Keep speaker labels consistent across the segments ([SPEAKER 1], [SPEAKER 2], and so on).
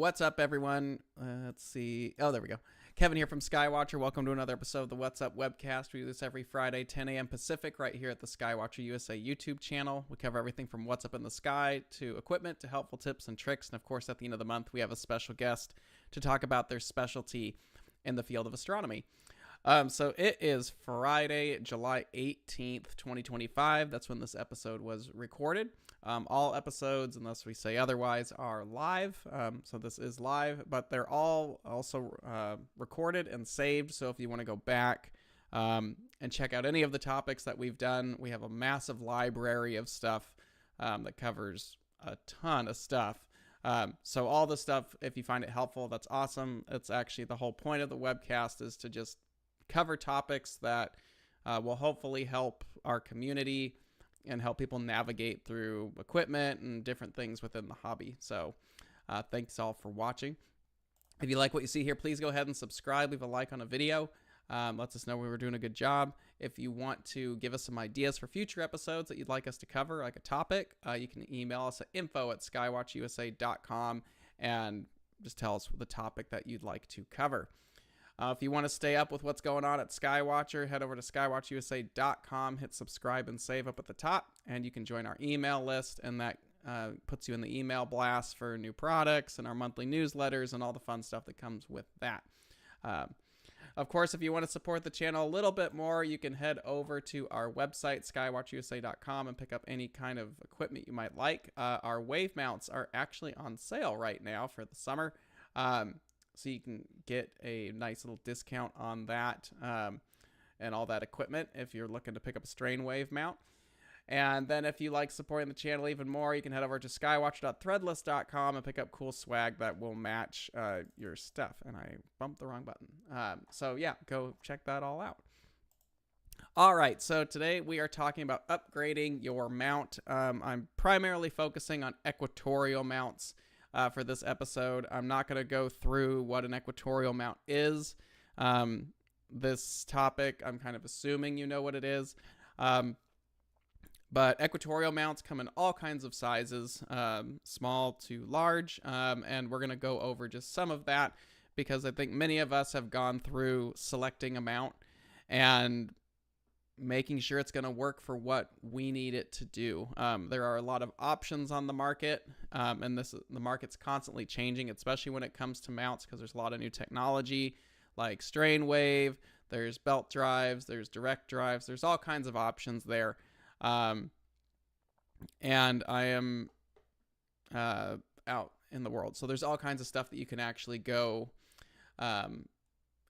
[SPEAKER 1] What's up, everyone? Let's see. Oh, there we go. Kevin here from Skywatcher. Welcome to another episode of the What's Up Webcast. We do this every Friday, 10 a.m. Pacific, right here at the Skywatcher USA YouTube channel. We cover everything from what's up in the sky to equipment to helpful tips and tricks. And of course, at the end of the month, we have a special guest to talk about their specialty in the field of astronomy. So it is Friday, July 18th, 2025. That's when this episode was recorded. All episodes, unless we say otherwise, are live. So this is live, but they're all also recorded and saved. So if you want to go back and check out any of the topics that we've done, we have a massive library of stuff that covers a ton of stuff. So all the stuff, if you find it helpful, that's awesome. It's actually the whole point of the webcast is to just cover topics that will hopefully help our community and help people navigate through equipment and different things within the hobby. So thanks all for watching. If you like what you see here, please go ahead and subscribe, leave a like on a video. Lets us know we were doing a good job. If you want to give us some ideas for future episodes that you'd like us to cover, like a topic, you can email us at info@skywatchusa.com and just tell us the topic that you'd like to cover. If you want to stay up with what's going on at Skywatcher, head over to skywatchusa.com, hit subscribe and save up at the top, and you can join our email list, and that puts you in the email blast for new products and our monthly newsletters and all the fun stuff that comes with that. Of course, if you want to support the channel a little bit more, you can head over to our website, skywatchusa.com, and pick up any kind of equipment you might like. Our wave mounts are actually on sale right now for the summer. So you can get a nice little discount on that and all that equipment if you're looking to pick up a strain wave mount. And then if you like supporting the channel even more, you can head over to skywatch.threadless.com and pick up cool swag that will match your stuff. And I bumped the wrong button. So yeah, go check that all out. All right, so today we are talking about upgrading your mount. I'm primarily focusing on equatorial mounts. For this episode. I'm not going to go through what an equatorial mount is. This topic, I'm kind of assuming you know what it is. But equatorial mounts come in all kinds of sizes, small to large, and we're going to go over just some of that because I think many of us have gone through selecting a mount and making sure it's going to work for what we need it to do. There are a lot of options on the market, and the market's constantly changing, especially when it comes to mounts because there's a lot of new technology like strain wave, there's belt drives, there's direct drives, there's all kinds of options there. And I am out in the world, so there's all kinds of stuff that you can actually go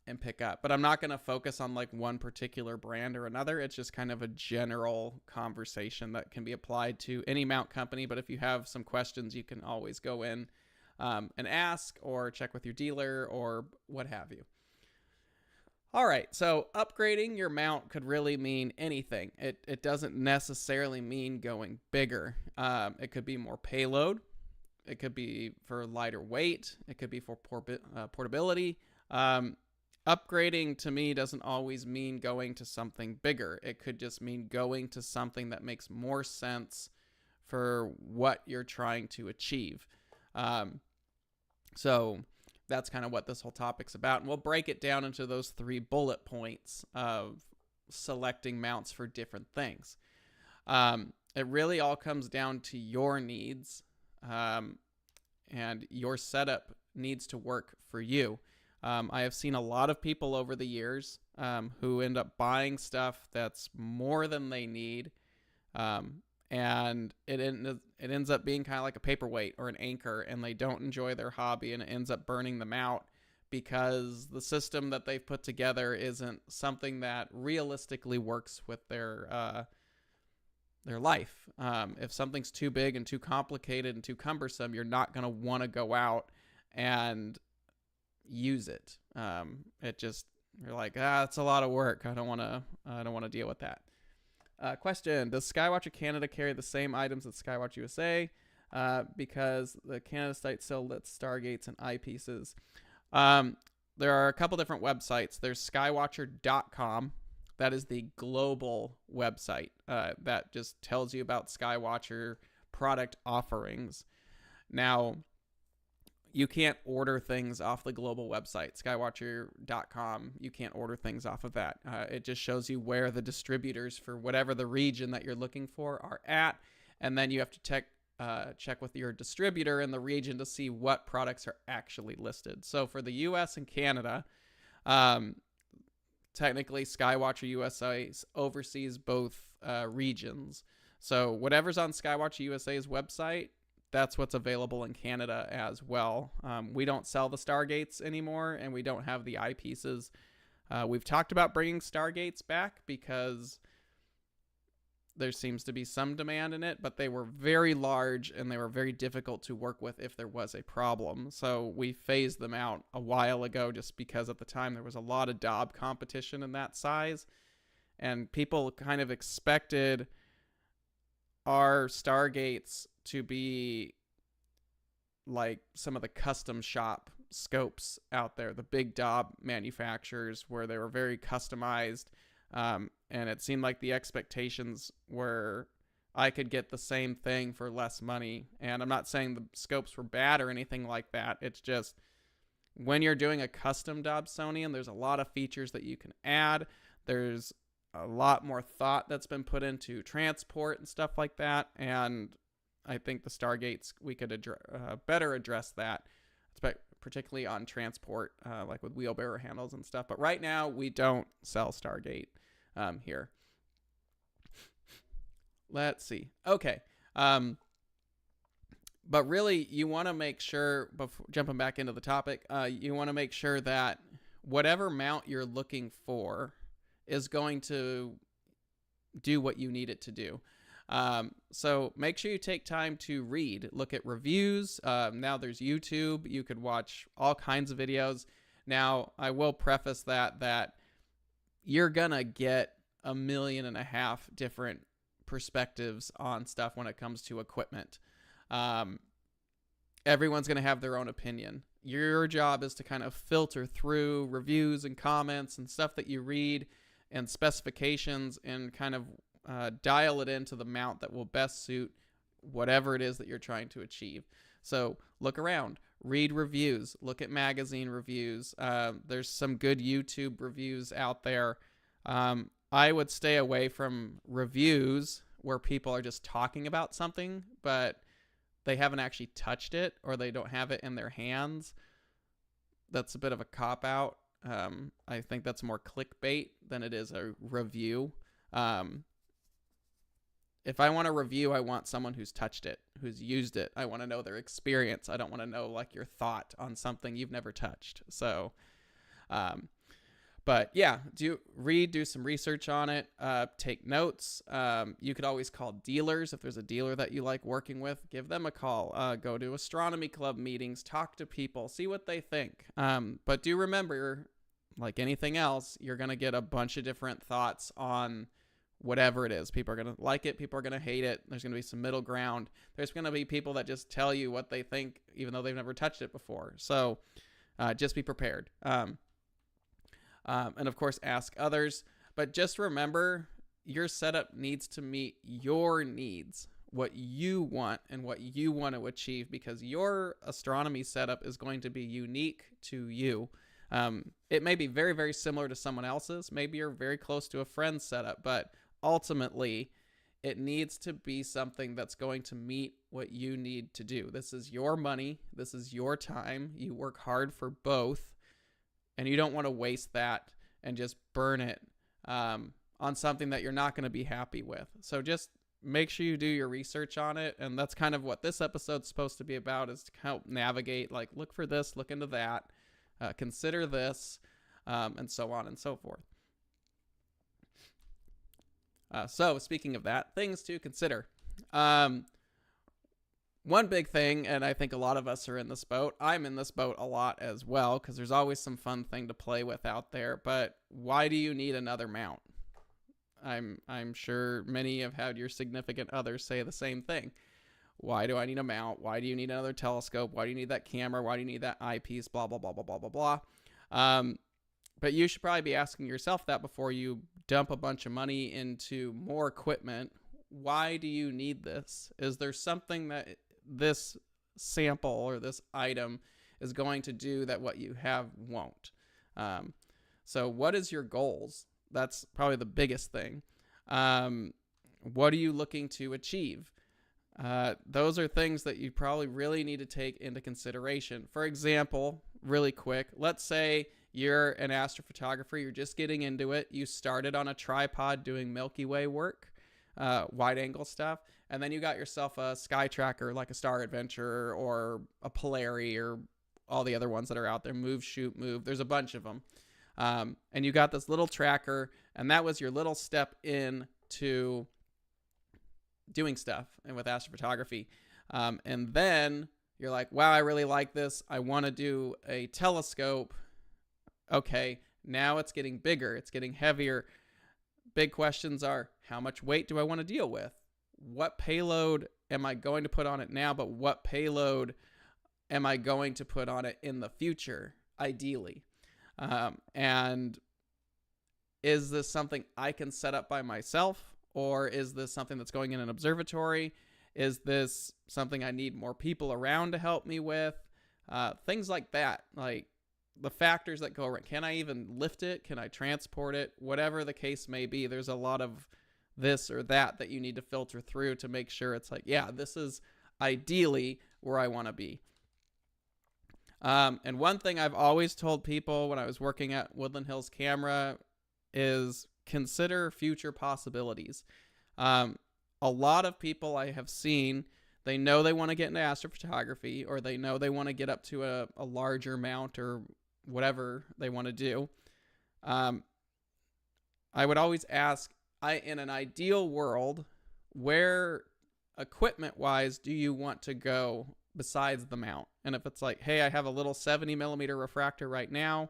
[SPEAKER 1] and pick up, but I'm not going to focus on like one particular brand or another. It's just kind of a general conversation that can be applied to any mount company. But if you have some questions, you can always go in and ask or check with your dealer or what have you. All right, so upgrading your mount could really mean anything. It doesn't necessarily mean going bigger. It could be more payload. It could be for lighter weight. It could be for portability. Upgrading to me doesn't always mean going to something bigger. It could just mean going to something that makes more sense for what you're trying to achieve. So that's kind of what this whole topic's about. And we'll break it down into those 3 bullet points of selecting mounts for different things. It really all comes down to your needs, and your setup needs to work for you. I have seen a lot of people over the years who end up buying stuff that's more than they need, and it ends up being kind of like a paperweight or an anchor, and they don't enjoy their hobby, and it ends up burning them out because the system that they've put together isn't something that realistically works with their life. If something's too big and too complicated and too cumbersome, you're not going to want to go out and use it. You're like, it's a lot of work. I don't want to deal with that. Question: does Skywatcher Canada carry the same items as Skywatch USA? Because the Canada site still lists stargates and eyepieces. There are a couple different websites. There's skywatcher.com. That is the global website that just tells you about Skywatcher product offerings. Now, you can't order things off the global website, skywatcher.com. You can't order things off of that. It just shows you where the distributors for whatever the region that you're looking for are at. And then you have to check with your distributor in the region to see what products are actually listed. So for the US and Canada, technically Skywatcher USA oversees both regions. So whatever's on Skywatcher USA's website, that's what's available in Canada as well. We don't sell the Stargates anymore, and we don't have the eyepieces. We've talked about bringing Stargates back because there seems to be some demand in it, but they were very large and they were very difficult to work with if there was a problem. So we phased them out a while ago just because at the time there was a lot of Dob competition in that size, and people kind of expected our Stargates to be like some of the custom shop scopes out there, the big Dob manufacturers, where they were very customized. And it seemed like the expectations were I could get the same thing for less money. And I'm not saying the scopes were bad or anything like that. It's just when you're doing a custom Dobsonian, there's a lot of features that you can add. There's a lot more thought that's been put into transport and stuff like that. And I think the Stargates, we could better address that, particularly on transport, like with wheelbarrow handles and stuff. But right now, we don't sell Stargate here. Let's see. Okay. But really, you want to make sure, before jumping back into the topic, you want to make sure that whatever mount you're looking for is going to do what you need it to do. So make sure you take time to read, look at reviews. Now there's YouTube. You could watch all kinds of videos. Now, I will preface that you're going to get 1.5 million different perspectives on stuff when it comes to equipment. Everyone's going to have their own opinion. Your job is to kind of filter through reviews and comments and stuff that you read and specifications and kind of dial it into the mount that will best suit whatever it is that you're trying to achieve. So look around, read reviews, look at magazine reviews. There's some good YouTube reviews out there. I would stay away from reviews where people are just talking about something, but they haven't actually touched it or they don't have it in their hands. That's a bit of a cop-out. I think that's more clickbait than it is a review. If I want a review, I want someone who's touched it, who's used it. I want to know their experience. I don't want to know like your thought on something you've never touched. So, but yeah, do some research on it. Take notes. You could always call dealers. If there's a dealer that you like working with, give them a call. Go to astronomy club meetings, talk to people, see what they think. But do remember, like anything else, you're going to get a bunch of different thoughts on whatever it is. People are going to like it. People are going to hate it. There's going to be some middle ground. There's going to be people that just tell you what they think, even though they've never touched it before. So just be prepared. And of course, ask others. But just remember, your setup needs to meet your needs, what you want and what you want to achieve, because your astronomy setup is going to be unique to you. It may be very, very similar to someone else's. Maybe you're very close to a friend's setup, but ultimately it needs to be something that's going to meet what you need to do. This is your money. This is your time. You work hard for both, and you don't want to waste that and just burn it on something that you're not going to be happy with. So just make sure you do your research on it. And that's kind of what this episode's supposed to be about, is to help navigate, like, look for this, look into that. Consider this, and so on and so forth. So speaking of that, things to consider. One big thing, and I think a lot of us are in this boat. I'm in this boat a lot as well, because there's always some fun thing to play with out there. But why do you need another mount? I'm sure many have had your significant others say the same thing. Why do I need a mount? Why do you need another telescope? Why do you need that camera? Why do you need that eyepiece? Blah, blah, blah, blah, blah, blah, blah. But you should probably be asking yourself that before you dump a bunch of money into more equipment. Why do you need this? Is there something that this sample or this item is going to do that what you have won't. So what is your goals? That's probably the biggest thing. What are you looking to achieve? Those are things that you probably really need to take into consideration. For example, really quick, let's say you're an astrophotographer, you're just getting into it. You started on a tripod doing Milky Way work, wide angle stuff, and then you got yourself a sky tracker like a Star Adventure or a Polari or all the other ones that are out there, Move, Shoot, Move. There's a bunch of them. And you got this little tracker, and that was your little step in to doing stuff and with astrophotography. And then you're like, wow, I really like this. I want to do a telescope. Okay, now it's getting bigger. It's getting heavier. Big questions are, how much weight do I want to deal with? What payload am I going to put on it now, but what payload am I going to put on it in the future, ideally? And is this something I can set up by myself? Or is this something that's going in an observatory? Is this something I need more people around to help me with? Things like that, like the factors that go around. Can I even lift it? Can I transport it? Whatever the case may be, there's a lot of this or that you need to filter through to make sure it's like, yeah, this is ideally where I want to be. And one thing I've always told people when I was working at Woodland Hills Camera is consider future possibilities. A lot of people I have seen, they know they want to get into astrophotography, or they know they want to get up to a larger mount or whatever they want to do. I would always ask, in an ideal world, where equipment-wise do you want to go besides the mount? And if it's like, hey, I have a little 70 millimeter refractor right now,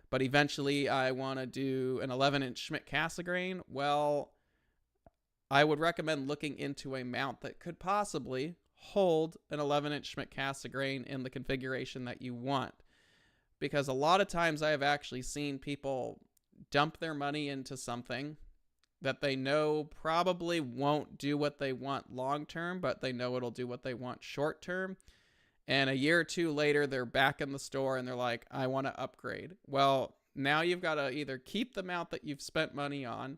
[SPEAKER 1] but eventually I want to do an 11-inch Schmidt Cassegrain, well, I would recommend looking into a mount that could possibly hold an 11-inch Schmidt Cassegrain in the configuration that you want. Because a lot of times I have actually seen people dump their money into something that they know probably won't do what they want long term, but they know it'll do what they want short term. And a year or two later, they're back in the store and they're like, I want to upgrade. Well, now you've got to either keep the mount that you've spent money on,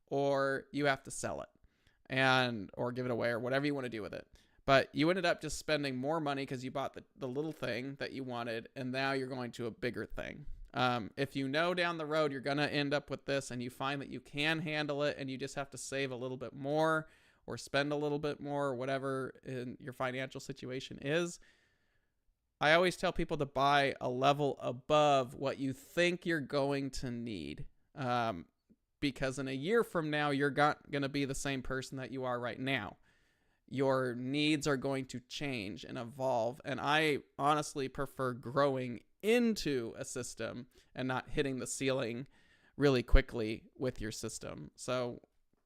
[SPEAKER 1] or you have to sell it or give it away, or whatever you want to do with it. But you ended up just spending more money because you bought the little thing that you wanted, and now you're going to a bigger thing. If you know down the road you're going to end up with this and you find that you can handle it and you just have to save a little bit more or spend a little bit more or whatever in your financial situation is, I always tell people to buy a level above what you think you're going to need. Because in a year from now, you're not going to be the same person that you are right now. Your needs are going to change and evolve. And I honestly prefer growing into a system and not hitting the ceiling really quickly with your system. So,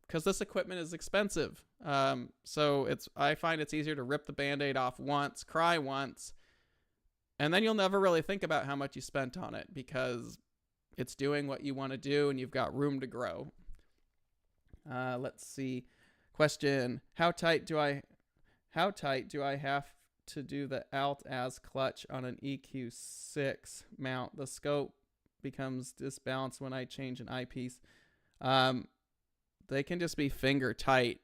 [SPEAKER 1] because this equipment is expensive. So I find it's easier to rip the Band-Aid off once, cry once, and then you'll never really think about how much you spent on it because it's doing what you want to do and you've got room to grow. Let's see. Question: How tight do I have to do the alt as clutch on an EQ6 mount? The scope becomes disbalanced when I change an eyepiece. They can just be finger tight,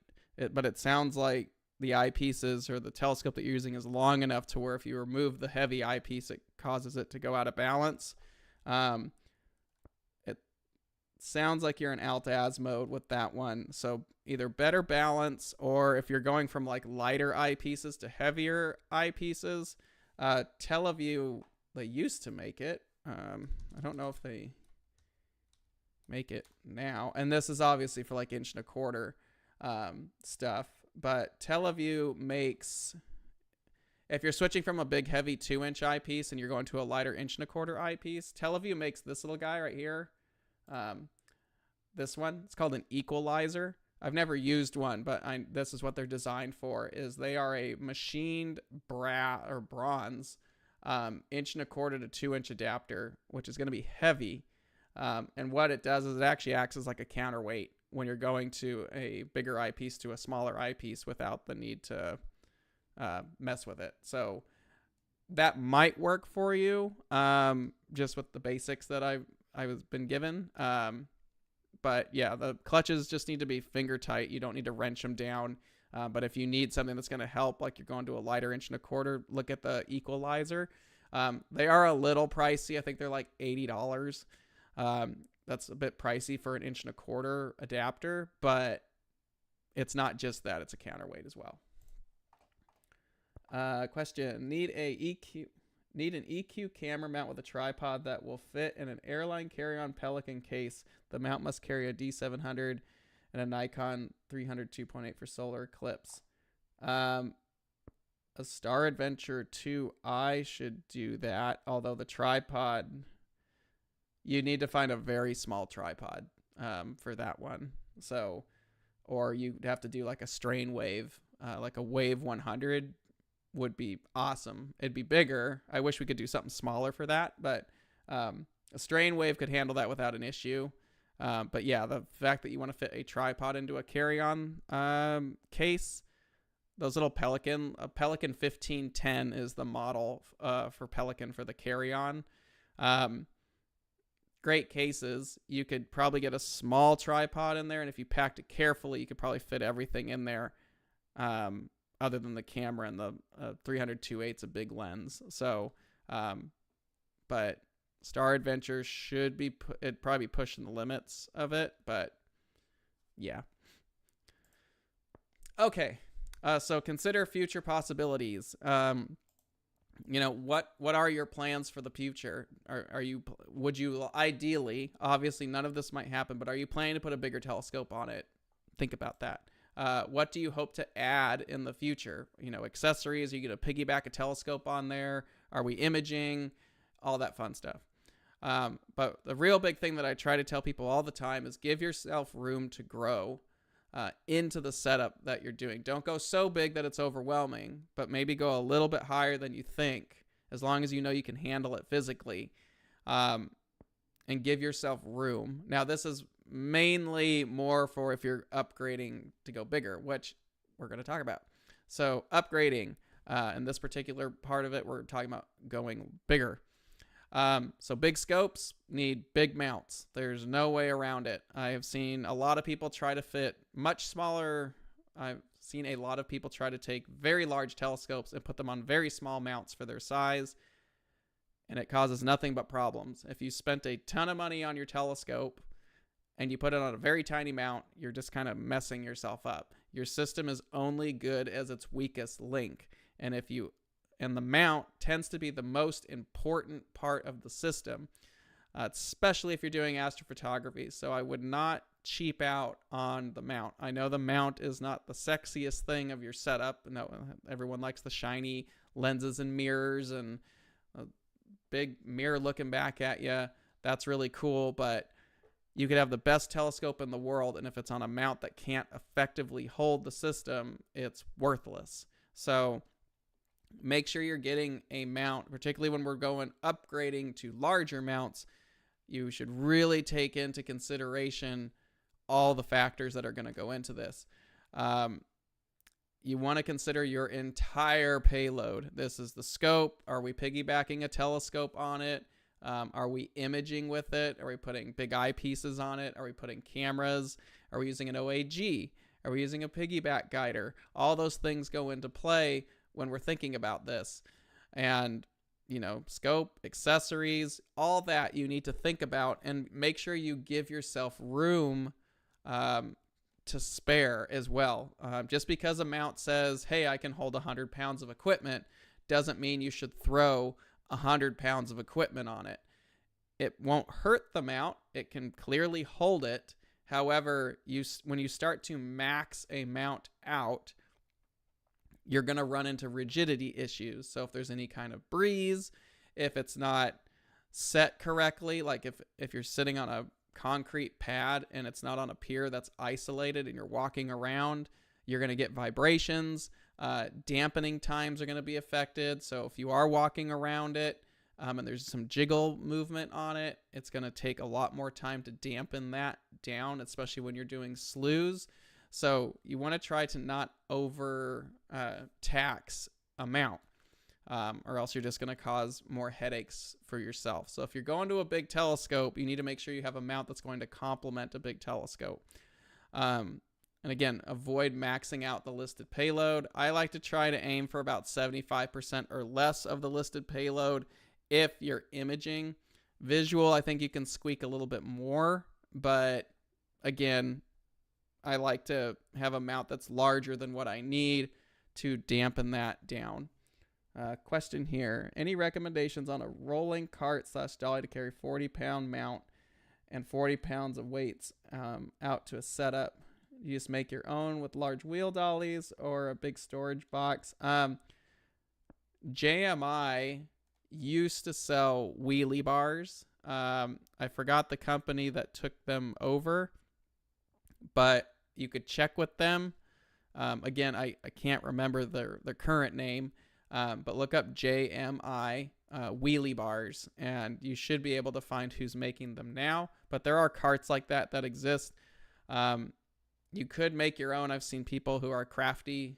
[SPEAKER 1] but it sounds like the eyepieces or the telescope that you're using is long enough to where if you remove the heavy eyepiece, it causes it to go out of balance. It sounds like you're in alt-az mode with that one. So either better balance, or if you're going from like lighter eyepieces to heavier eyepieces, Teleview, they used to make it. I don't know if they make it now. And this is obviously for like 1.25 stuff. But Teleview makes, if you're switching from a big heavy 2-inch eyepiece and you're going to a lighter 1.25 eyepiece, Teleview makes this little guy right here. This one, it's called an equalizer. I've never used one, but this is what they're designed for. Is they are a machined bronze 1.25 to 2-inch adapter, which is going to be heavy. And what it does is it actually acts as like a counterweight when you're going to a bigger eyepiece to a smaller eyepiece without the need to mess with it. So that might work for you, just with the basics that I was been given. But yeah, the clutches just need to be finger tight. You don't need to wrench them down. But if you need something that's going to help, like you're going to a lighter 1.25 inch, look at the equalizer. They are a little pricey. I think they're like $80. That's a bit pricey for an 1.25 inch adapter, but it's not just that. It's a counterweight as well. Question: Need an EQ camera mount with a tripod that will fit in an airline carry-on Pelican case. The mount must carry a D700 and a Nikon 300 2.8 for solar clips. A Star Adventure 2i should do that, although the tripod, you need to find a very small tripod for that one. So, or you'd have to do like a strain wave, like a Wave 100 would be awesome. It'd be bigger. I wish we could do something smaller for that, but a strain wave could handle that without an issue. But yeah, the fact that you want to fit a tripod into a carry-on case, those little Pelican 1510 is the model for Pelican for the carry-on. Great cases. You could probably get a small tripod in there, and if you packed it carefully, you could probably fit everything in there, other than the camera, and the 300 2.8's a big lens. So, but Star Adventure should be it'd probably be pushing the limits of it, but yeah. Okay, so consider future possibilities. What are your plans for the future? Would you ideally, obviously none of this might happen, but are you planning to put a bigger telescope on it? Think about that. What do you hope to add in the future? Accessories, are you going to piggyback a telescope on there? Are we imaging? All that fun stuff. But the real big thing that I try to tell people all the time is give yourself room to grow into the setup that you're doing. Don't go so big that it's overwhelming, but maybe go a little bit higher than you think, as long as you know you can handle it physically, and give yourself room. Now, this is mainly more for if you're upgrading to go bigger, which we're going to talk about. So upgrading, in this particular part of it, we're talking about going bigger. So big scopes need big mounts. There's no way around it. I have seen a lot of people try to fit much smaller. I've seen a lot of people try to take very large telescopes and put them on very small mounts for their size, and it causes nothing but problems. If you spent a ton of money on your telescope and you put it on a very tiny mount, you're just kind of messing yourself up. Your system is only good as its weakest link. And the mount tends to be the most important part of the system, especially if you're doing astrophotography. So I would not cheap out on the mount. I know the mount is not the sexiest thing of your setup. No, everyone likes the shiny lenses and mirrors and a big mirror looking back at you. That's really cool, but you could have the best telescope in the world, and if it's on a mount that can't effectively hold the system, it's worthless. So make sure you're getting a mount, particularly when we're upgrading to larger mounts. You should really take into consideration all the factors that are going to go into this. You want to consider your entire payload. This is the scope. Are we piggybacking a telescope on it? Are we imaging with it? Are we putting big eyepieces on it? Are we putting cameras? Are we using an OAG? Are we using a piggyback guider? All those things go into play when we're thinking about this. And, scope, accessories, all that you need to think about, and make sure you give yourself room to spare as well. Just because a mount says, hey, I can hold 100 pounds of equipment, doesn't mean you should throw 100 pounds of equipment on it. It won't hurt the mount. It can clearly hold it. However, when you start to max a mount out, you're going to run into rigidity issues. So if there's any kind of breeze, if it's not set correctly, like if you're sitting on a concrete pad and it's not on a pier that's isolated and you're walking around, you're going to get vibrations. Dampening times are going to be affected. So if you are walking around it and there's some jiggle movement on it, it's going to take a lot more time to dampen that down, especially when you're doing slews. So you want to try to not over tax a mount. or else you're just going to cause more headaches for yourself. So if you're going to a big telescope, you need to make sure you have a mount that's going to complement a big telescope. And again, avoid maxing out the listed payload. I like to try to aim for about 75% or less of the listed payload if you're imaging. Visual, I think you can squeak a little bit more, but again, I like to have a mount that's larger than what I need to dampen that down. Question here. Any recommendations on a rolling cart / dolly to carry 40-pound mount and 40 pounds of weights out to a setup? You just make your own with large wheel dollies or a big storage box. JMI used to sell wheelie bars. I forgot the company that took them over, but you could check with them. Again, I can't remember their current name, but look up JMI wheelie bars, and you should be able to find who's making them now. But there are carts like that exist. You could make your own. I've seen people who are crafty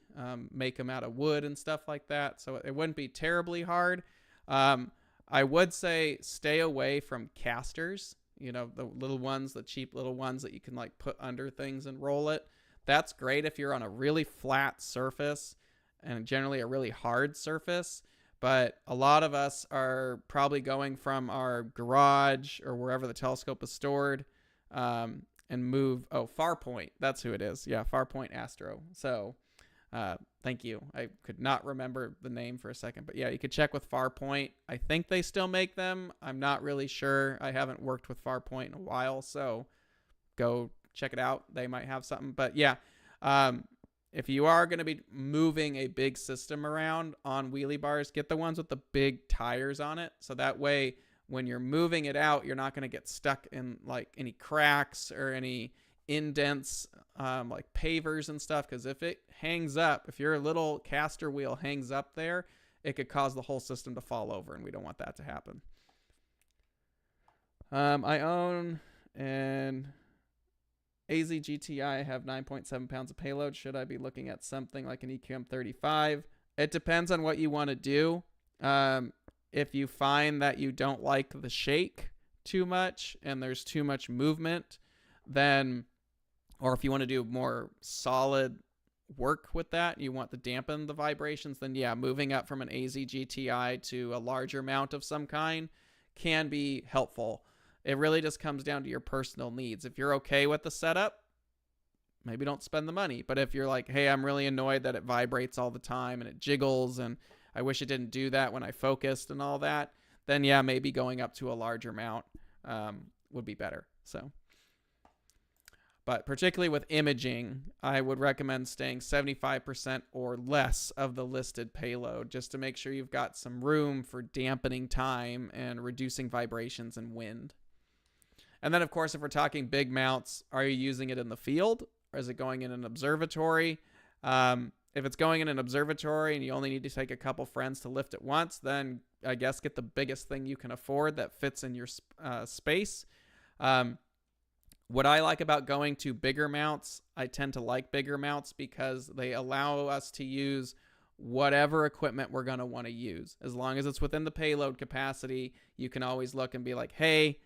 [SPEAKER 1] make them out of wood and stuff like that, so it wouldn't be terribly hard. I would say stay away from casters, the little ones, the cheap little ones that you can like put under things and roll it. That's great if you're on a really flat surface and generally a really hard surface, but a lot of us are probably going from our garage or wherever the telescope is stored and move. Farpoint. That's who it is. Yeah, Farpoint Astro. So thank you. I could not remember the name for a second, but yeah, you could check with Farpoint. I think they still make them. I'm not really sure. I haven't worked with Farpoint in a while, so go check it out. They might have something. But yeah, if you are going to be moving a big system around on wheelie bars, get the ones with the big tires on it. So that way, when you're moving it out, you're not going to get stuck in like any cracks or any indents, like pavers and stuff. Because if it hangs up, if your little caster wheel hangs up there, it could cause the whole system to fall over, and we don't want that to happen. I own an AZ GTI. I have 9.7 pounds of payload. Should I be looking at something like an EQM35? It depends on what you want to do. If you find that you don't like the shake too much and there's too much movement, then, or if you want to do more solid work with that, you want to dampen the vibrations, then yeah, moving up from an AZ GTI to a larger mount of some kind can be helpful. It really just comes down to your personal needs. If you're okay with the setup, maybe don't spend the money. But if you're like, hey, I'm really annoyed that it vibrates all the time and it jiggles and I wish it didn't do that when I focused and all that, then yeah, maybe going up to a larger mount would be better. So, but particularly with imaging, I would recommend staying 75% or less of the listed payload just to make sure you've got some room for dampening time and reducing vibrations and wind. And then, of course, if we're talking big mounts, are you using it in the field or is it going in an observatory? If it's going in an observatory and you only need to take a couple friends to lift it once, then I guess get the biggest thing you can afford that fits in your space. What I like about going to bigger mounts, I tend to like bigger mounts because they allow us to use whatever equipment we're going to want to use. As long as it's within the payload capacity, you can always look and be like, hey,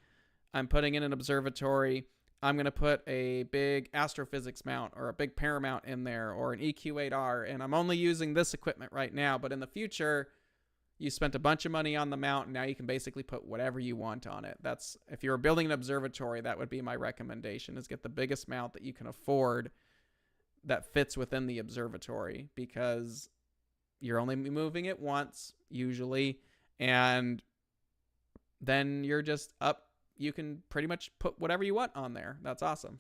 [SPEAKER 1] I'm putting in an observatory. I'm going to put a big astrophysics mount or a big paramount in there or an EQ8R, and I'm only using this equipment right now. But in the future, you spent a bunch of money on the mount, and now you can basically put whatever you want on it. That's, if you're building an observatory, that would be my recommendation, is get the biggest mount that you can afford that fits within the observatory, because you're only moving it once usually, and then you're just up. You can pretty much put whatever you want on there. That's awesome.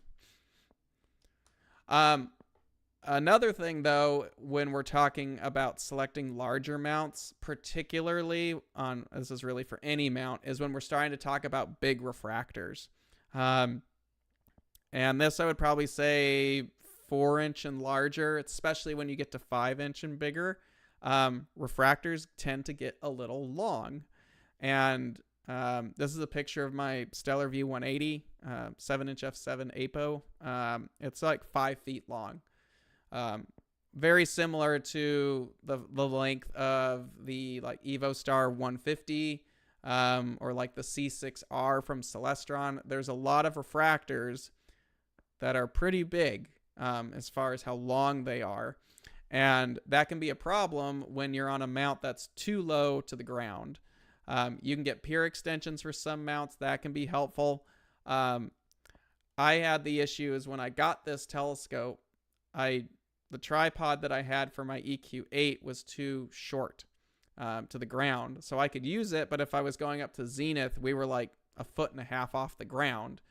[SPEAKER 1] Another thing, though, when we're talking about selecting larger mounts, particularly on, this is really for any mount, is when we're starting to talk about big refractors. And this, I would probably say 4-inch and larger, especially when you get to 5-inch and bigger. Refractors tend to get a little long. And this is a picture of my Stellar View 180, 7-inch f7 APO. It's like 5 feet long, very similar to the length of the like EvoStar 150 or like the C6R from Celestron. There's a lot of refractors that are pretty big as far as how long they are. And that can be a problem when you're on a mount that's too low to the ground. You can get pier extensions for some mounts. That can be helpful. I had the issue is when I got this telescope, the tripod that I had for my EQ8 was too short to the ground. So I could use it, but if I was going up to zenith, we were like 1.5 feet off the ground.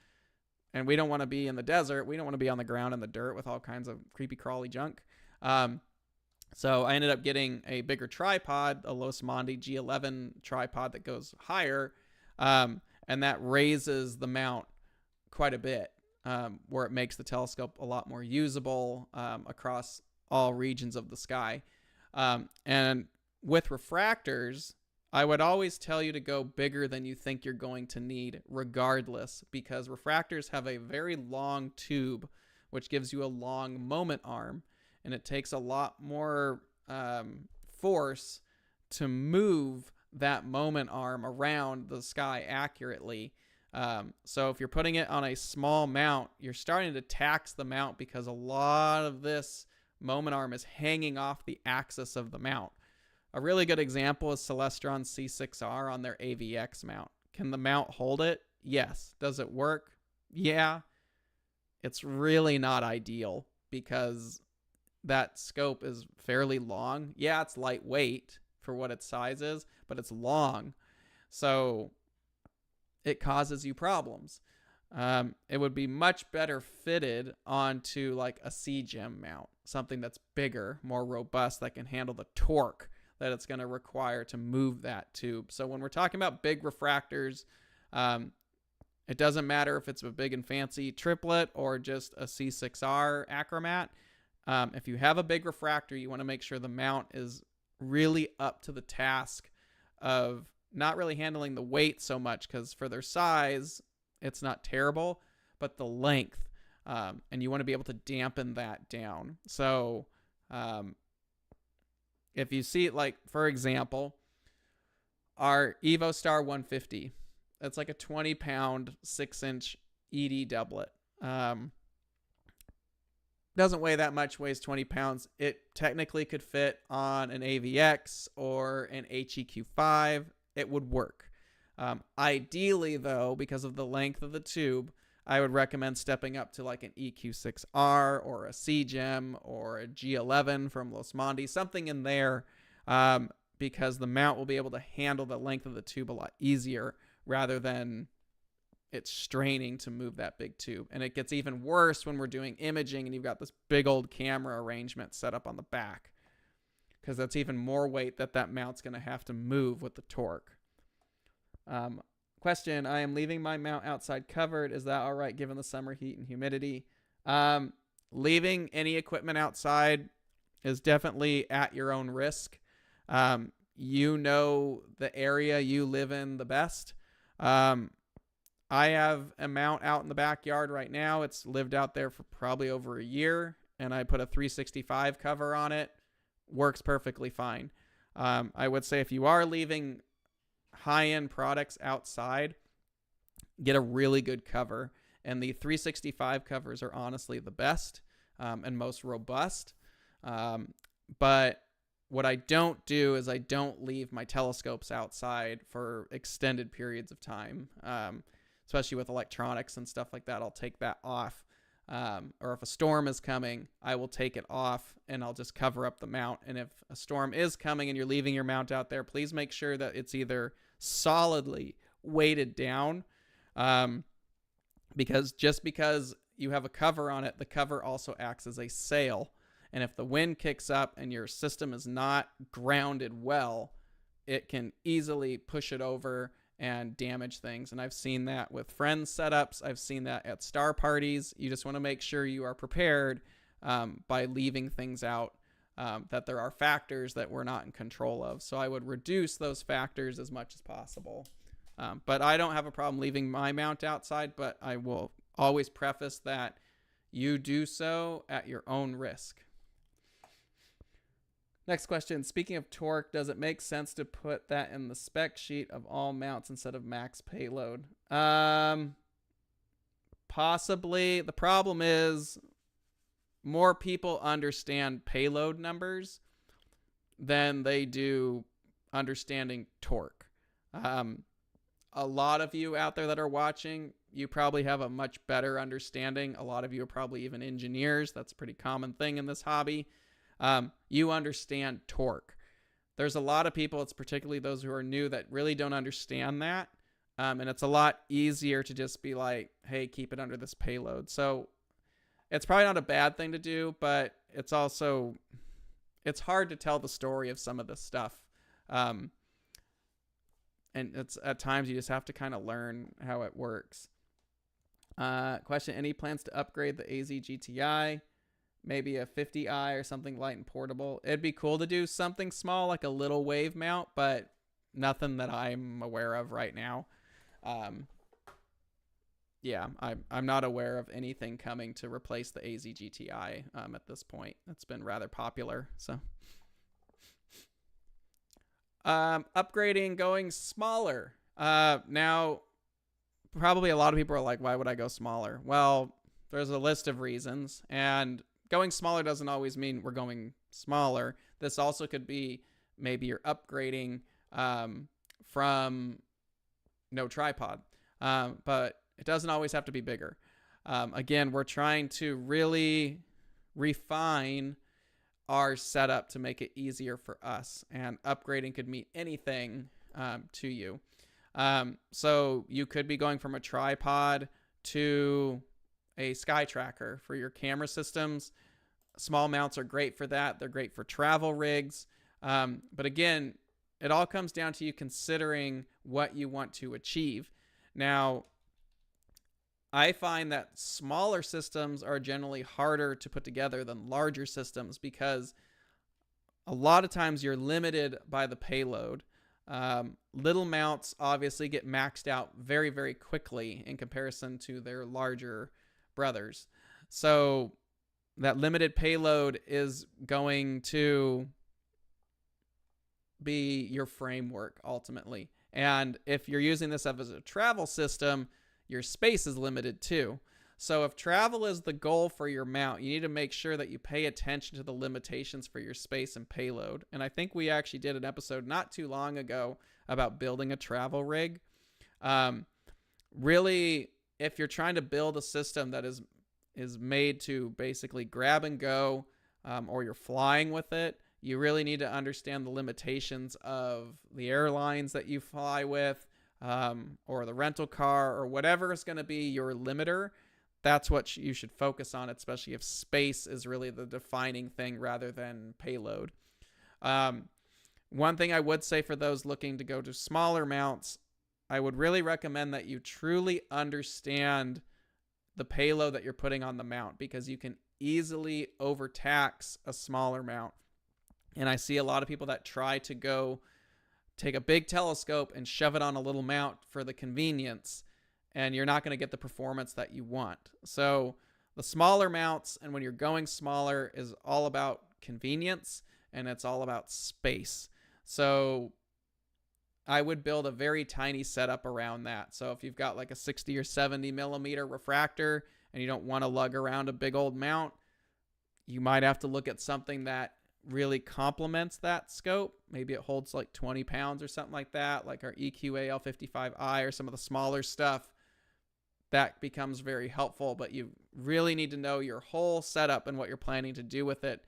[SPEAKER 1] And we don't want to be in the desert. We don't want to be on the ground in the dirt with all kinds of creepy crawly junk. So I ended up getting a bigger tripod, a Losmandy G11 tripod that goes higher. And that raises the mount quite a bit, where it makes the telescope a lot more usable across all regions of the sky. And with refractors, I would always tell you to go bigger than you think you're going to need regardless, because refractors have a very long tube, which gives you a long moment arm, and it takes a lot more force to move that moment arm around the sky accurately. So if you're putting it on a small mount, you're starting to tax the mount because a lot of this moment arm is hanging off the axis of the mount. A really good example is Celestron C6R on their AVX mount. Can the mount hold it? Yes. Does it work? Yeah. It's really not ideal because that scope is fairly long. Yeah, it's lightweight for what its size is, but it's long. So it causes you problems. It would be much better fitted onto like a C-Gem mount, something that's bigger, more robust, that can handle the torque that it's going to require to move that tube. So when we're talking about big refractors, it doesn't matter if it's a big and fancy triplet or just a C6R achromat. If you have a big refractor, you want to make sure the mount is really up to the task of not really handling the weight so much, because for their size, it's not terrible, but the length, and you want to be able to dampen that down. So if you see it, like, for example, our EvoStar 150, that's like a 20-pound, 6-inch ED doublet. Doesn't weigh that much, weighs 20 pounds. It technically could fit on an AVX or an HEQ5. It would work. Ideally, though, because of the length of the tube, I would recommend stepping up to like an EQ6R or a C-Gem or a G11 from Losmandy, something in there, because the mount will be able to handle the length of the tube a lot easier rather than it's straining to move that big tube. And it gets even worse when we're doing imaging and you've got this big old camera arrangement set up on the back, because that's even more weight that mount's going to have to move with the torque. Question, I am leaving my mount outside covered. Is that all right given the summer heat and humidity? Leaving any equipment outside is definitely at your own risk. You know the area you live in the best. I have a mount out in the backyard right now. It's lived out there for probably over a year, and I put a 365 cover on it. Works perfectly fine. I would say if you are leaving high-end products outside, get a really good cover. And the 365 covers are honestly the best and most robust. But what I don't do is I don't leave my telescopes outside for extended periods of time. Especially with electronics and stuff like that, I'll take that off. Or if a storm is coming, I will take it off and I'll just cover up the mount. And if a storm is coming and you're leaving your mount out there, please make sure that it's either solidly weighted down, because just because you have a cover on it, the cover also acts as a sail. And if the wind kicks up and your system is not grounded well, it can easily push it over and damage things. And I've seen that with friends' setups. I've seen that at star parties. You just want to make sure you are prepared by leaving things out, that there are factors that we're not in control of. So I would reduce those factors as much as possible. But I don't have a problem leaving my mount outside, but I will always preface that you do so at your own risk. Next question. Speaking of torque, does it make sense to put that in the spec sheet of all mounts instead of max payload? Possibly. The problem is more people understand payload numbers than they do understanding torque. A lot of you out there that are watching, you probably have a much better understanding. A lot of you are probably even engineers. That's a pretty common thing in this hobby. You understand torque. There's a lot of people, it's particularly those who are new, that really don't understand that. And it's a lot easier to just be like, hey, keep it under this payload. So it's probably not a bad thing to do, but it's hard to tell the story of some of this stuff. And it's at times you just have to kind of learn how it works. Question, any plans to upgrade the AZ GTI? Maybe a 50i or something light and portable. It'd be cool to do something small, like a little wave mount, but nothing that I'm aware of right now. Yeah, I'm not aware of anything coming to replace the AZ GTI at this point. It's been rather popular. So, upgrading, going smaller. Now, probably a lot of people are like, why would I go smaller? Well, there's a list of reasons, and going smaller doesn't always mean we're going smaller. This also could be maybe you're upgrading from no tripod, but it doesn't always have to be bigger. Again, we're trying to really refine our setup to make it easier for us, and upgrading could mean anything to you. So you could be going from a tripod to a sky tracker for your camera systems. Small mounts are great for that. They're great for travel rigs. But again, it all comes down to you considering what you want to achieve. Now, I find that smaller systems are generally harder to put together than larger systems because a lot of times you're limited by the payload. Little mounts obviously get maxed out very, very quickly in comparison to their larger brothers. So that limited payload is going to be your framework ultimately. And if you're using this as a travel system, your space is limited too. So if travel is the goal for your mount, you need to make sure that you pay attention to the limitations for your space and payload. And I think we actually did an episode not too long ago about building a travel rig. Really, if you're trying to build a system that is made to basically grab and go, or you're flying with it, you really need to understand the limitations of the airlines that you fly with, or the rental car, or whatever is going to be your limiter. That's what you should focus on, especially if space is really the defining thing rather than payload. One thing I would say for those looking to go to smaller mounts, I would really recommend that you truly understand the payload that you're putting on the mount, because you can easily overtax a smaller mount. And I see a lot of people that try to go take a big telescope and shove it on a little mount for the convenience, and you're not going to get the performance that you want. So the smaller mounts, and when you're going smaller, is all about convenience, and it's all about space. So I would build a very tiny setup around that. So if you've got like a 60 or 70 millimeter refractor and you don't want to lug around a big old mount, you might have to look at something that really complements that scope. Maybe it holds like 20 pounds or something like that, like our EQA L55i or some of the smaller stuff. That becomes very helpful, but you really need to know your whole setup and what you're planning to do with it,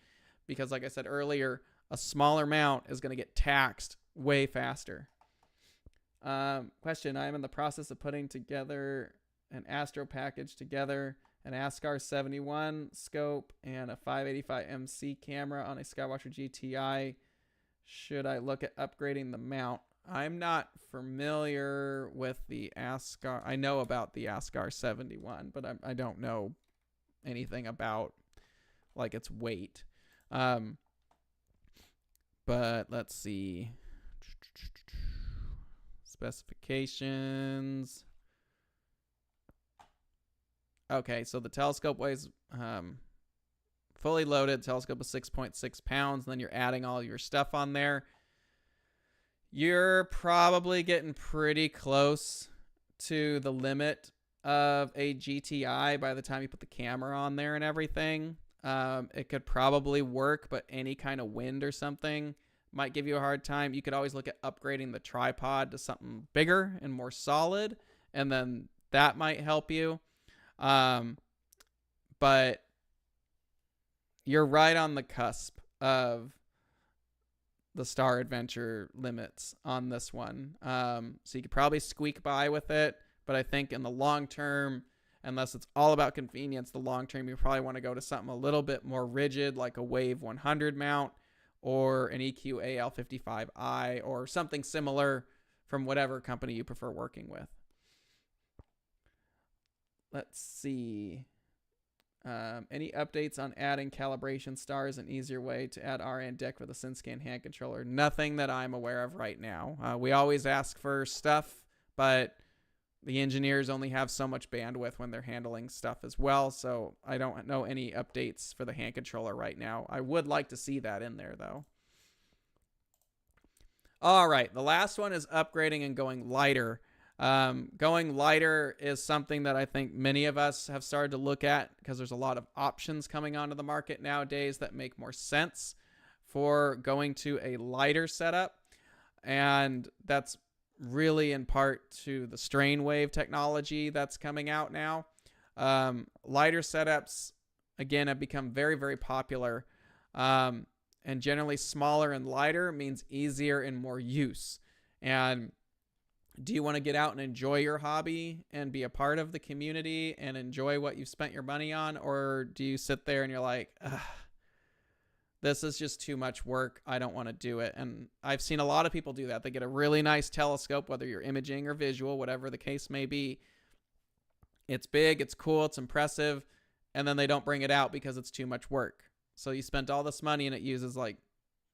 [SPEAKER 1] because like I said earlier, a smaller mount is going to get taxed way faster. Question, I am in the process of putting together an Astro package together, an ASCAR 71 scope and a 585 MC camera on a Skywatcher GTI. Should I look at upgrading the mount? I'm not familiar with the ASCAR. I know about the ASCAR 71, but I don't know anything about like its weight. But let's see. Specifications. Okay, so the telescope weighs fully loaded telescope is 6.6 pounds, and then you're adding all your stuff on there, you're probably getting pretty close to the limit of a GTI by the time you put the camera on there and everything. It could probably work, but any kind of wind or something might give you a hard time. You could always look at upgrading the tripod to something bigger and more solid, and then that might help you. But you're right on the cusp of the Star Adventure limits on this one. So you could probably squeak by with it, but I think in the long term, unless it's all about convenience, the long term, you probably want to go to something a little bit more rigid, like a Wave 100 mount or an EQ AL55i or something similar from whatever company you prefer working with. Let's see. Any updates on adding calibration stars, an easier way to add RA and deck with a SynScan hand controller? Nothing that I'm aware of right now. We always ask for stuff, but the engineers only have so much bandwidth when they're handling stuff as well, so I don't know any updates for the hand controller right now. I would like to see that in there, though. All right, the last one is upgrading and going lighter. Going lighter is something that I think many of us have started to look at because there's a lot of options coming onto the market nowadays that make more sense for going to a lighter setup, and that's really in part to the strain wave technology that's coming out now. Lighter setups, again, have become very, very popular. And generally smaller and lighter means easier and more use. And do you want to get out and enjoy your hobby and be a part of the community and enjoy what you've spent your money on? Or do you sit there and you're like, this is just too much work, I don't want to do it? And I've seen a lot of people do that. They get a really nice telescope, whether you're imaging or visual, whatever the case may be. It's big, it's cool, it's impressive, and then they don't bring it out because it's too much work. So you spent all this money and it uses, like,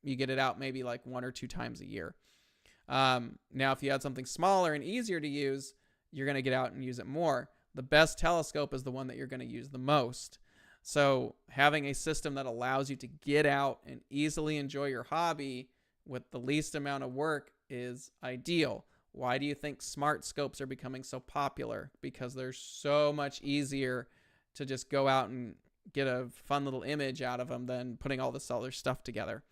[SPEAKER 1] you get it out maybe like 1 or 2 times a year. Now, if you had something smaller and easier to use, you're going to get out and use it more. The best telescope is the one that you're going to use the most. So having a system that allows you to get out and easily enjoy your hobby with the least amount of work is ideal. Why do you think smart scopes are becoming so popular? Because they're so much easier to just go out and get a fun little image out of them than putting all this other stuff together.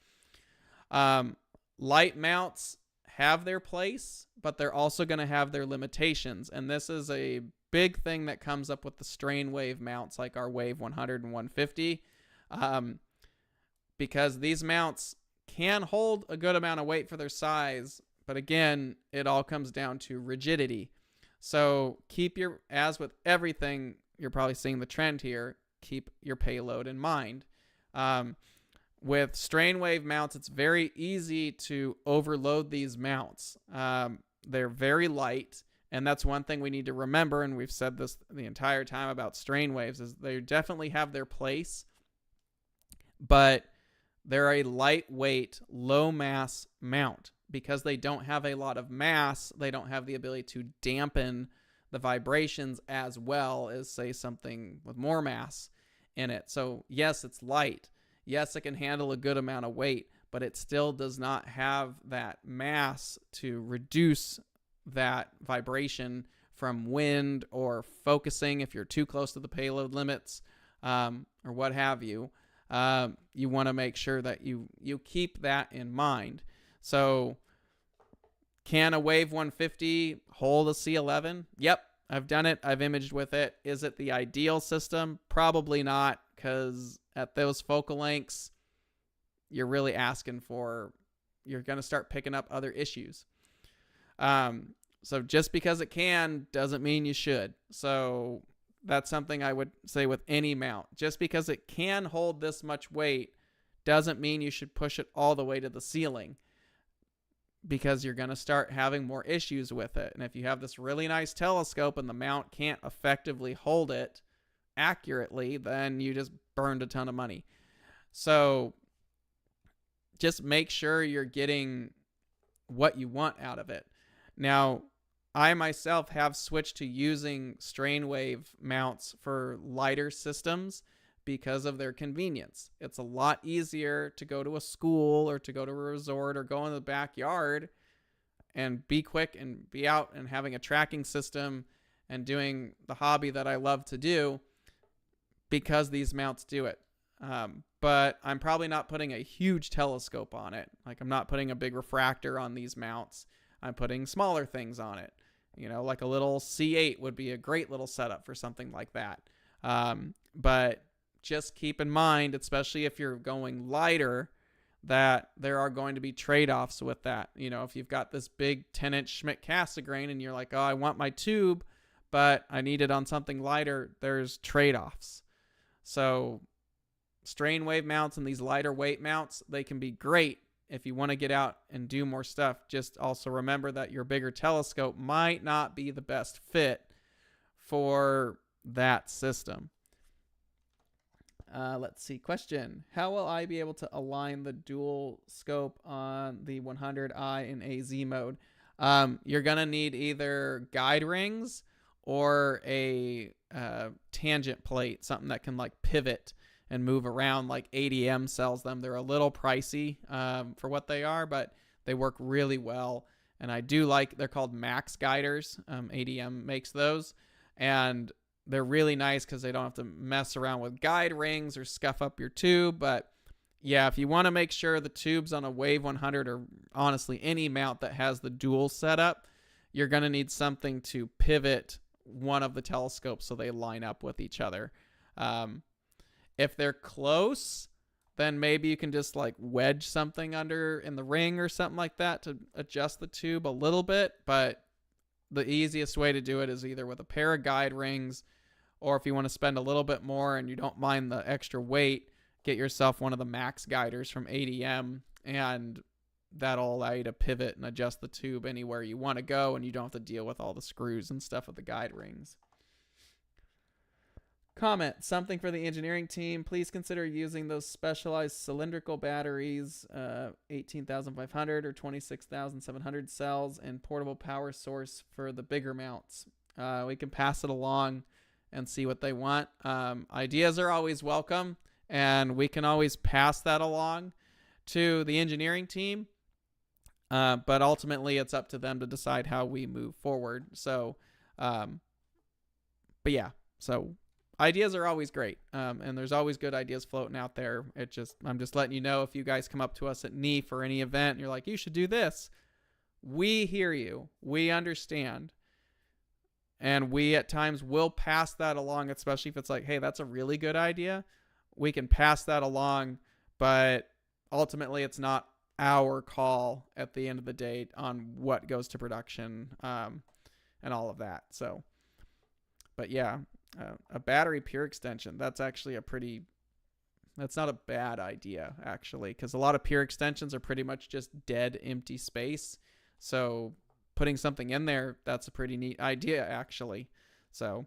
[SPEAKER 1] Light mounts have their place, but they're also going to have their limitations. And this is a big thing that comes up with the strain wave mounts like our Wave 100 and 150, because these mounts can hold a good amount of weight for their size, but again, it all comes down to rigidity. So keep your, as with everything, you're probably seeing the trend here, keep your payload in mind. With strain wave mounts, it's very easy to overload these mounts. They're very light. And that's one thing we need to remember, and we've said this the entire time about strain waves, is they definitely have their place, but they're a lightweight, low-mass mount. Because they don't have a lot of mass, they don't have the ability to dampen the vibrations as well as, say, something with more mass in it. So, yes, it's light. Yes, it can handle a good amount of weight, but it still does not have that mass to reduce that vibration from wind or focusing if you're too close to the payload limits, or what have you. You want to make sure that you keep that in mind. So can a Wave 150 hold a C11? Yep, I've done it. I've imaged with it. Is it the ideal system? Probably not, because at those focal lengths, you're really asking for, you're going to start picking up other issues. So just because it can doesn't mean you should. So that's something I would say with any mount. Just because it can hold this much weight doesn't mean you should push it all the way to the ceiling, because you're going to start having more issues with it. And if you have this really nice telescope and the mount can't effectively hold it accurately, then you just burned a ton of money. So just make sure you're getting what you want out of it. Now, I myself have switched to using strain wave mounts for lighter systems because of their convenience. It's a lot easier to go to a school or to go to a resort or go in the backyard and be quick and be out and having a tracking system and doing the hobby that I love to do because these mounts do it. But I'm probably not putting a huge telescope on it. Like, I'm not putting a big refractor on these mounts. I'm putting smaller things on it. You know, like a little C8 would be a great little setup for something like that. But just keep in mind, especially if you're going lighter, that there are going to be trade-offs with that. You know, if you've got this big 10-inch Schmidt Cassegrain and you're like, oh, I want my tube, but I need it on something lighter, there's trade-offs. So strain wave mounts and these lighter weight mounts, they can be great if you want to get out and do more stuff. Just also remember that your bigger telescope might not be the best fit for that system. Let's see. Question. How will I be able to align the dual scope on the 100i in AZ mode? You're going to need either guide rings or a tangent plate, something that can like pivot and move around. Like ADM sells them. They're a little pricey for what they are, but they work really well. And I do like, they're called Max Guiders. ADM makes those. And they're really nice because they don't have to mess around with guide rings or scuff up your tube. But yeah, if you want to make sure the tubes on a Wave 100 or honestly any mount that has the dual setup, you're going to need something to pivot one of the telescopes so they line up with each other. If they're close, then maybe you can just like wedge something under in the ring or something like that to adjust the tube a little bit. But the easiest way to do it is either with a pair of guide rings, or if you want to spend a little bit more and you don't mind the extra weight, get yourself one of the Max Guiders from ADM, and that'll allow you to pivot and adjust the tube anywhere you want to go, and you don't have to deal with all the screws and stuff with the guide rings. Comment, something for the engineering team. Please consider using those specialized cylindrical batteries, 18,500 or 26,700 cells, and portable power source for the bigger mounts. We can pass it along and see what they want. Ideas are always welcome, and we can always pass that along to the engineering team. But ultimately, it's up to them to decide how we move forward. So, but yeah, so ideas are always great, and there's always good ideas floating out there. I'm just letting you know, if you guys come up to us at NEAF or any event and you're like, you should do this, we hear you, we understand, and we at times will pass that along, especially if it's like, hey, that's a really good idea. We can pass that along, but ultimately it's not our call at the end of the day on what goes to production, and all of that. So, but yeah. A battery pure extension, that's actually that's not a bad idea, actually, because a lot of pure extensions are pretty much just dead, empty space. So putting something in there, that's a pretty neat idea, actually. So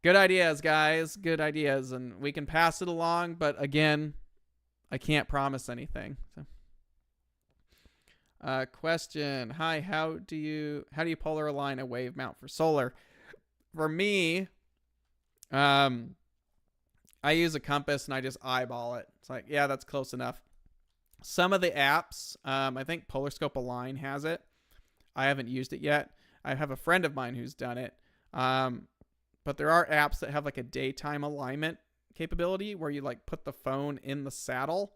[SPEAKER 1] good ideas, guys, good ideas, and we can pass it along, but again, I can't promise anything. So. Question. Hi, how do you polar align a wave mount for solar? For me, I use a compass and I just eyeball it. It's like, yeah, that's close enough. Some of the apps, I think Polarscope Align has it. I haven't used it yet. I have a friend of mine who's done it. But there are apps that have like a daytime alignment capability where you like put the phone in the saddle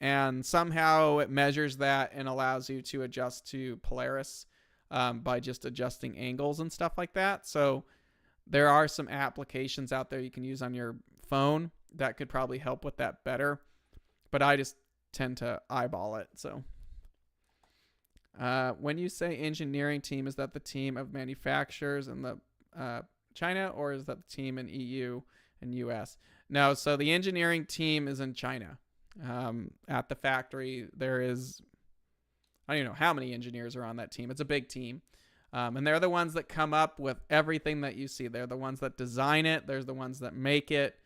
[SPEAKER 1] and somehow it measures that and allows you to adjust to Polaris by just adjusting angles and stuff like that. So there are some applications out there you can use on your phone that could probably help with that better, but I just tend to eyeball it. So when you say engineering team, is that the team of manufacturers in the China, or is that the team in EU and US? No, so the engineering team is in China. At the factory, there is, I don't even know how many engineers are on that team. It's a big team. And they're the ones that come up with everything that you see. They're the ones that design it. They're the ones that make it.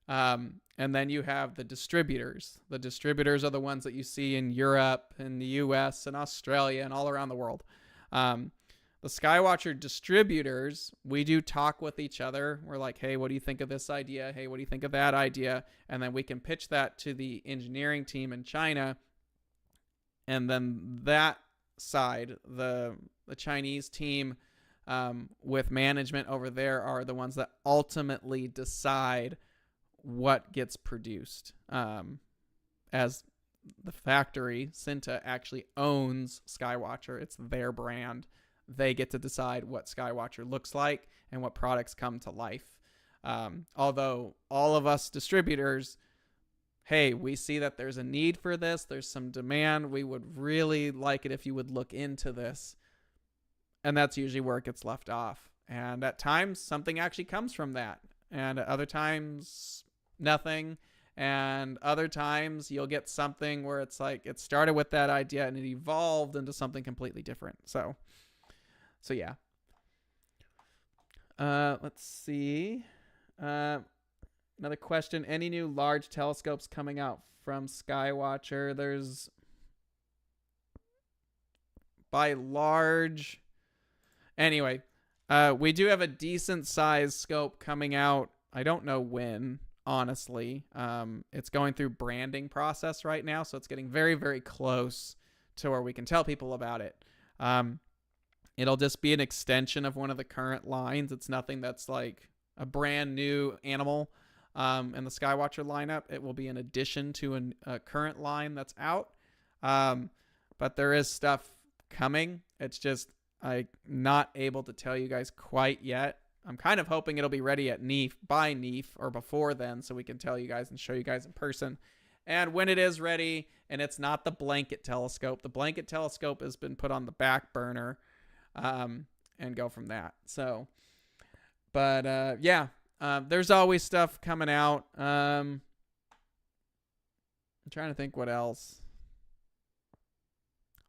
[SPEAKER 1] And then you have the distributors. The distributors are the ones that you see in Europe and the US and Australia and all around the world. The the Skywatcher distributors, we do talk with each other. We're like, hey, what do you think of this idea? Hey, what do you think of that idea? And then we can pitch that to the engineering team in China. And then that side, the Chinese team with management over there are the ones that ultimately decide what gets produced. As the factory, Cinta, actually owns Skywatcher. It's their brand. They get to decide what Skywatcher looks like and what products come to life. Although all of us distributors, hey, we see that there's a need for this. There's some demand. We would really like it if you would look into this. And that's usually where it gets left off. And at times, something actually comes from that. And at other times, nothing. And other times, you'll get something where it's like it started with that idea and it evolved into something completely different. So yeah. Let's see. Another question. Any new large telescopes coming out from Skywatcher? There's, by large, anyway, we do have a decent size scope coming out. I don't know when, honestly. It's going through branding process right now, so it's getting very, very close to where we can tell people about it. It'll just be an extension of one of the current lines. It's nothing that's like a brand new animal in the Skywatcher lineup. It will be an addition to a current line that's out. But there is stuff coming. It's just I'm not able to tell you guys quite yet. I'm kind of hoping it'll be ready at NEAF, by NEAF, or before then, so we can tell you guys and show you guys in person. And when it is ready, and it's not the blanket telescope. The blanket telescope has been put on the back burner, and go from that. So, but yeah, there's always stuff coming out. I'm trying to think what else.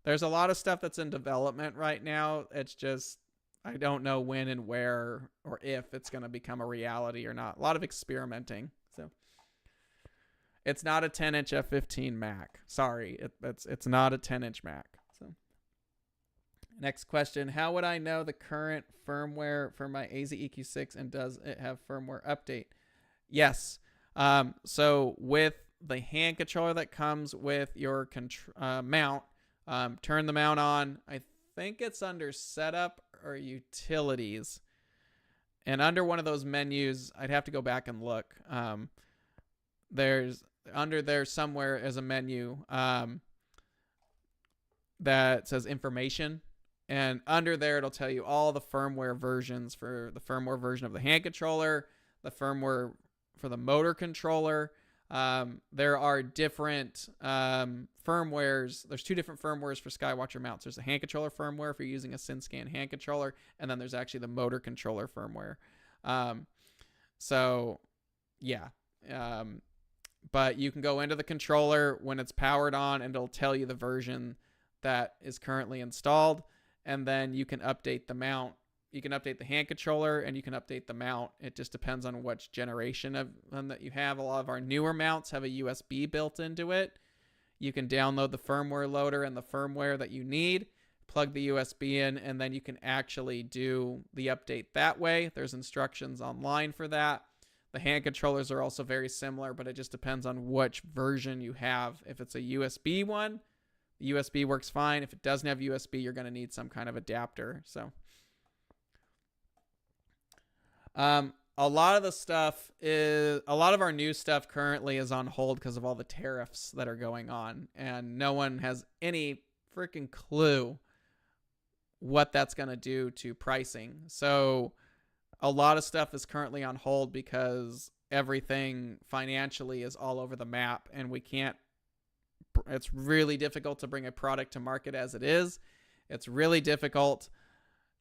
[SPEAKER 1] There's a lot of stuff that's in development right now. It's just, I don't know when and where or if it's going to become a reality or not. A lot of experimenting. So it's not a 10-inch F15 Mac. Sorry, it's not a 10-inch Mac. So next question. How would I know the current firmware for my AZ-EQ6 and does it have firmware update? Yes. So with the hand controller that comes with your mount, turn the mount on. I think it's under setup or utilities. And under one of those menus, I'd have to go back and look. There's under there somewhere is a menu that says information. And under there, it'll tell you all the firmware versions for the firmware version of the hand controller, the firmware for the motor controller. There are different firmwares. There's two different firmwares for Skywatcher mounts. There's the hand controller firmware if you're using a SynScan hand controller, and then there's actually the motor controller firmware. So, yeah. But you can go into the controller when it's powered on, and it'll tell you the version that is currently installed, and then you can update the mount. You can update the hand controller and you can update the mount. It just depends on which generation of them that you have. A lot of our newer mounts have a USB built into it. You can download the firmware loader and the firmware that you need, plug the USB in, and then you can actually do the update that way. There's instructions online for that. The hand controllers are also very similar, but it just depends on which version you have. If it's a USB one, the USB works fine. If it doesn't have USB, you're going to need some kind of adapter. So a lot of our new stuff currently is on hold because of all the tariffs that are going on, and no one has any freaking clue what that's going to do to pricing. So a lot of stuff is currently on hold because everything financially is all over the map, and it's really difficult to bring a product to market as it is. It's really difficult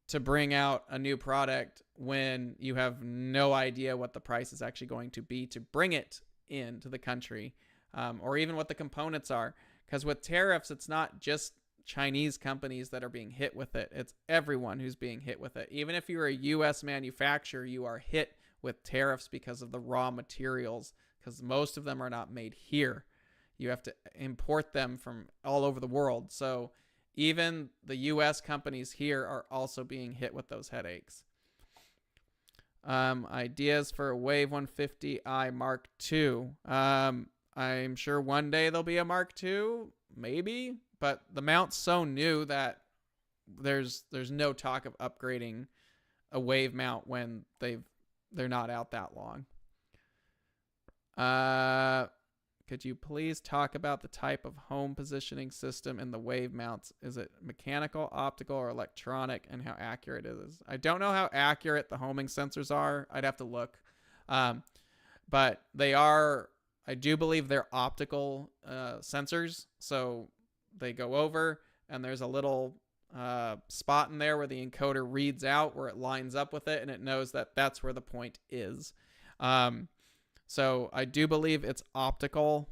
[SPEAKER 1] to bring out a new product when you have no idea what the price is actually going to be to bring it into the country, or even what the components are. Because with tariffs, it's not just Chinese companies that are being hit with it. It's everyone who's being hit with it. Even if you're a U.S. manufacturer, you are hit with tariffs because of the raw materials, because most of them are not made here. You have to import them from all over the world. So even the US companies here are also being hit with those headaches. Ideas for a Wave 150i Mark II. I'm sure one day there'll be a Mark II, maybe, but the mount's so new that there's no talk of upgrading a Wave mount when they're not out that long. Could you please talk about the type of home positioning system in the Wave mounts? Is it mechanical, optical, or electronic, and how accurate it is? I don't know how accurate the homing sensors are. I'd have to look. But they are, I do believe they're optical sensors. So they go over, and there's a little spot in there where the encoder reads out, where it lines up with it, and it knows that that's where the point is. So I do believe it's optical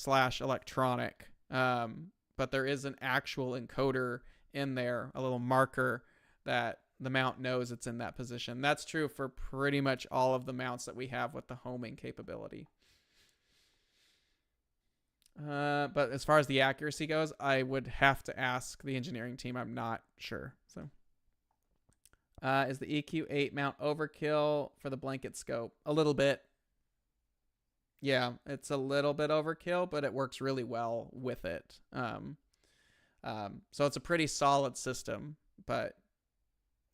[SPEAKER 1] / electronic, but there is an actual encoder in there, a little marker that the mount knows it's in that position. That's true for pretty much all of the mounts that we have with the homing capability. But as far as the accuracy goes, I would have to ask the engineering team. I'm not sure. So, is the EQ8 mount overkill for the blanket scope? A little bit. Yeah, it's a little bit overkill, but it works really well with it. So it's a pretty solid system, but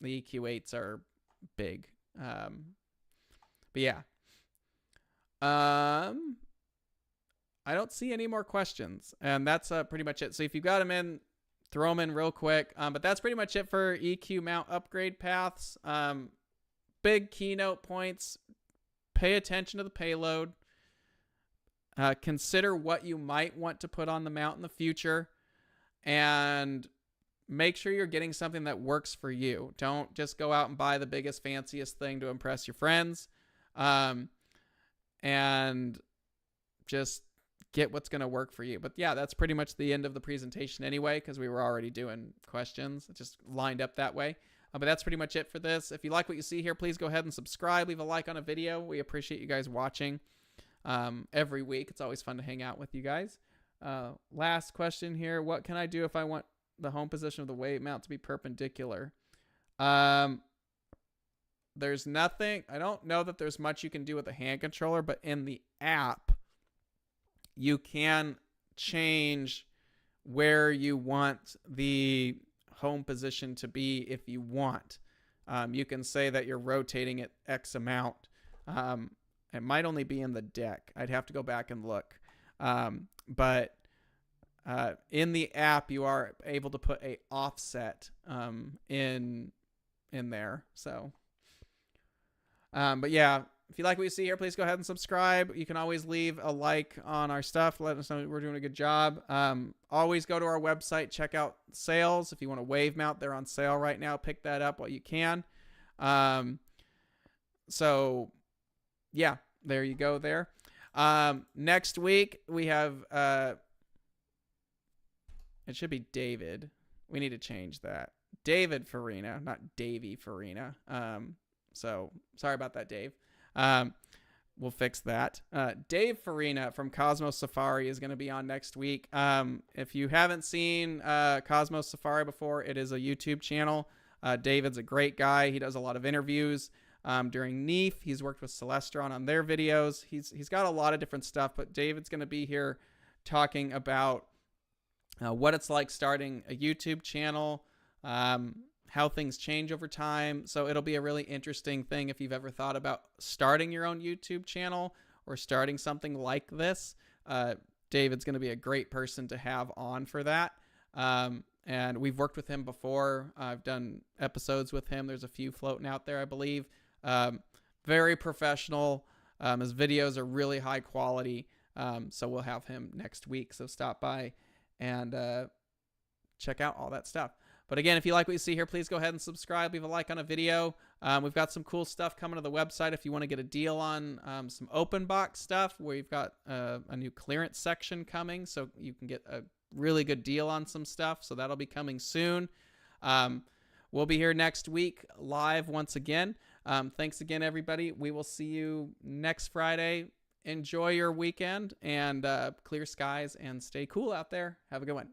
[SPEAKER 1] the EQ8s are big. But yeah. I don't see any more questions, and that's pretty much it. So if you got them in, throw them in real quick. But that's pretty much it for EQ mount upgrade paths. Big keynote points. Pay attention to the payload. Consider what you might want to put on the mount in the future, and make sure you're getting something that works for you. Don't just go out and buy the biggest, fanciest thing to impress your friends, and just get what's going to work for you. But yeah, that's pretty much the end of the presentation anyway, because we were already doing questions. It just lined up that way. But that's pretty much it for this. If you like what you see here, please go ahead and subscribe. Leave a like on a video. We appreciate you guys watching every week. It's always fun to hang out with you guys. Last question here. What can I do if I want the home position of the Wave mount to be perpendicular? There's nothing. I don't know that there's much you can do with a hand controller, but in the app, you can change where you want the home position to be if you want. You can say that you're rotating it X amount. It might only be in the deck. I'd have to go back and look. But in the app, you are able to put a offset in there. So, but yeah, if you like what you see here, please go ahead and subscribe. You can always leave a like on our stuff. Let us know we're doing a good job. Always go to our website. Check out sales. If you want a Wave mount, they're on sale right now. Pick that up while you can. So, yeah, there you go there. Next week, we have... it should be David. We need to change that. David Farina, not Davey Farina. So, sorry about that, Dave. We'll fix that. Dave Farina from Cosmos Safari is going to be on next week. If you haven't seen Cosmos Safari before, it is a YouTube channel. David's a great guy. He does a lot of interviews during NEAF. He's worked with Celestron on their videos. He's got a lot of different stuff, but David's going to be here talking about what it's like starting a YouTube channel, how things change over time. So it'll be a really interesting thing if you've ever thought about starting your own YouTube channel or starting something like this. David's going to be a great person to have on for that. And we've worked with him before. I've done episodes with him. There's a few floating out there, I believe. Very professional. His videos are really high quality. So we'll have him next week. So stop by and check out all that stuff. But again, if you like what you see here, please go ahead and subscribe. Leave a like on a video. We've got some cool stuff coming to the website if you want to get a deal on some open box stuff. We've got a new clearance section coming, so you can get a really good deal on some stuff. So that'll be coming soon. We'll be here next week live once again. Thanks again, everybody. We will see you next Friday. Enjoy your weekend and clear skies and stay cool out there. Have a good one.